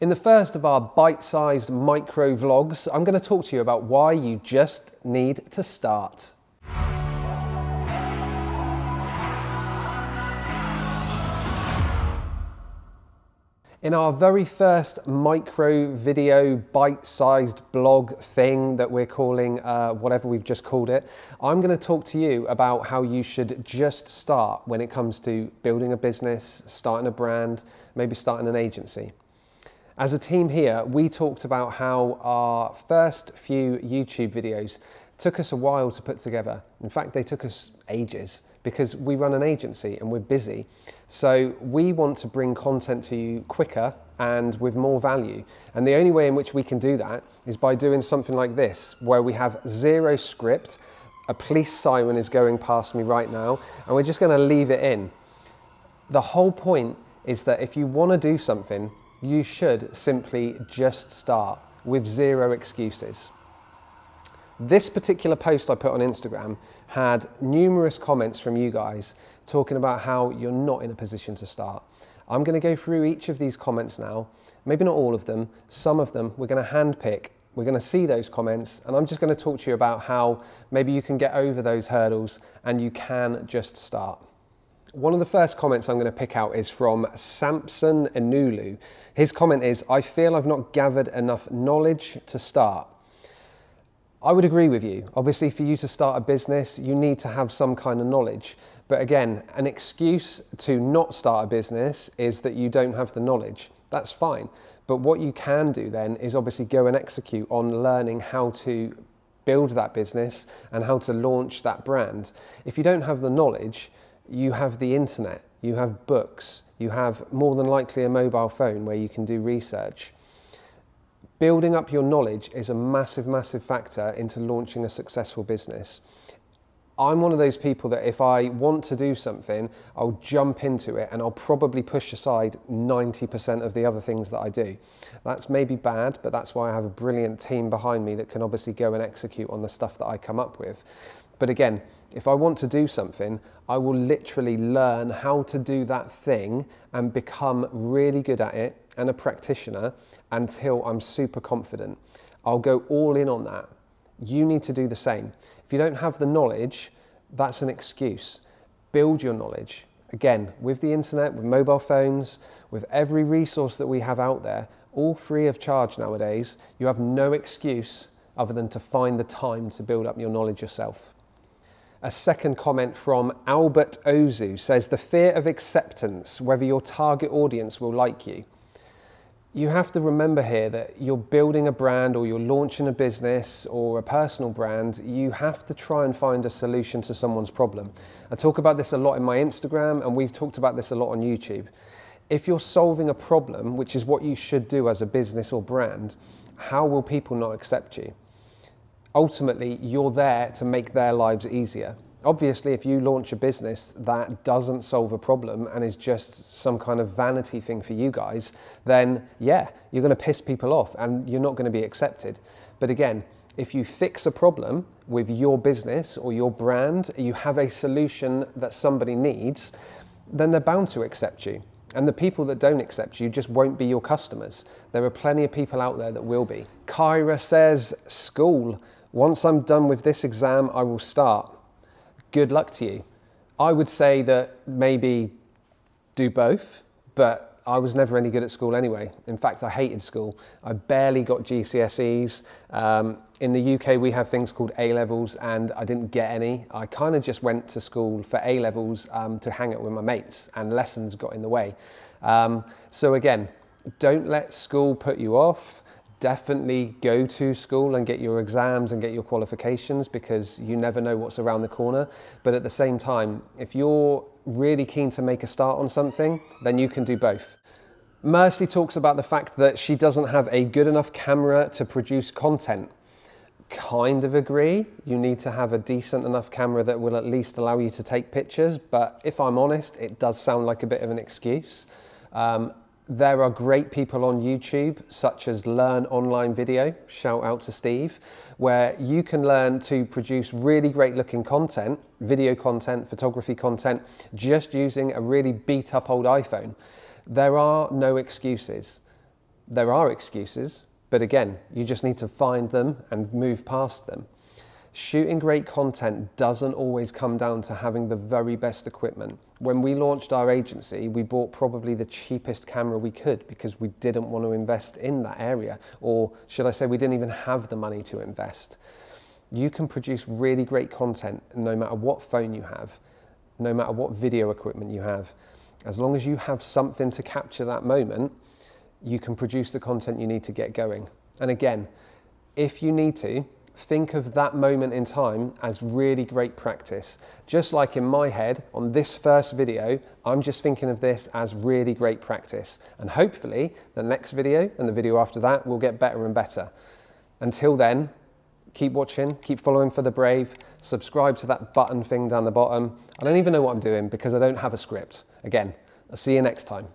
In the first of our bite-sized micro vlogs, I'm going to talk to you about why you just need to start. In our very first micro video, bite-sized blog thing that we're calling whatever we've just called it, I'm going to talk to you about how you should just start when it comes to building a business, starting a brand, maybe starting an agency. As a team here, we talked about how our first few YouTube videos took us a while to put together. In fact, they took us ages because we run an agency and we're busy. So we want to bring content to you quicker and with more value. And the only way in which we can do that is by doing something like this, where we have zero script, a police siren is going past me right now, and we're just gonna leave it in. The whole point is that if you wanna do something, you should simply just start with zero excuses. This particular post I put on Instagram had numerous comments from you guys talking about how you're not in a position to start. I'm going to go through each of these comments now, maybe not all of them, some of them we're going to handpick, we're going to see those comments, and I'm just going to talk to you about how maybe you can get over those hurdles and you can just start. One of the first comments I'm going to pick out is from Samson Enulu. His comment is, "I feel I've not gathered enough knowledge to start." I would agree with you. Obviously, for you to start a business, you need to have some kind of knowledge. But again, an excuse to not start a business is that you don't have the knowledge. That's fine. But what you can do then is obviously go and execute on learning how to build that business and how to launch that brand. If you don't have the knowledge, you have the internet, you have books, you have more than likely a mobile phone where you can do research. Building up your knowledge is a massive, massive factor into launching a successful business. I'm one of those people that if I want to do something, I'll jump into it and I'll probably push aside 90% of the other things that I do. That's maybe bad, but that's why I have a brilliant team behind me that can obviously go and execute on the stuff that I come up with. But again, if I want to do something, I will literally learn how to do that thing and become really good at it and a practitioner until I'm super confident. I'll go all in on that. You need to do the same. If you don't have the knowledge, that's an excuse. Build your knowledge. Again, with the internet, with mobile phones, with every resource that we have out there, all free of charge nowadays, you have no excuse other than to find the time to build up your knowledge yourself. A second comment from Albert Ozu says, "The fear of acceptance, whether your target audience will like you." You have to remember here that you're building a brand or you're launching a business or a personal brand, you have to try and find a solution to someone's problem. I talk about this a lot in my Instagram and we've talked about this a lot on YouTube. If you're solving a problem, which is what you should do as a business or brand, how will people not accept you? Ultimately, you're there to make their lives easier. Obviously, if you launch a business that doesn't solve a problem and is just some kind of vanity thing for you guys, then yeah, you're going to piss people off and you're not going to be accepted. But again, if you fix a problem with your business or your brand, you have a solution that somebody needs, then they're bound to accept you. And the people that don't accept you just won't be your customers. There are plenty of people out there that will be. Kyra says, "School. Once I'm done with this exam, I will start." Good luck to you. I would say that maybe do both, but I was never any good at school anyway. In fact, I hated school. I barely got GCSEs. In the UK, we have things called A-levels and I didn't get any. I kind of just went to school for A-levels to hang out with my mates and lessons got in the way. So again, don't let school put you off. Definitely go to school and get your exams and get your qualifications because you never know what's around the corner. But at the same time, if you're really keen to make a start on something, then you can do both. Mercy talks about the fact that she doesn't have a good enough camera to produce content. Kind of agree. You need to have a decent enough camera that will at least allow you to take pictures. But if I'm honest, it does sound like a bit of an excuse. There are great people on YouTube, such as Learn Online Video, shout out to Steve, where you can learn to produce really great looking content, video content, photography content, just using a really beat up old iPhone. There are no excuses. There are excuses, but again, you just need to find them and move past them. Shooting great content doesn't always come down to having the very best equipment. When we launched our agency, we bought probably the cheapest camera we could because we didn't want to invest in that area, or should I say we didn't even have the money to invest. You can produce really great content no matter what phone you have, no matter what video equipment you have. As long as you have something to capture that moment, you can produce the content you need to get going. And again, if you need to, think of that moment in time as really great practice. Just like in my head, on this first video, I'm just thinking of this as really great practice. And hopefully, the next video and the video after that will get better and better. Until then, keep watching, keep following For The Brave, subscribe to that button thing down the bottom. I don't even know what I'm doing because I don't have a script. Again, I'll see you next time.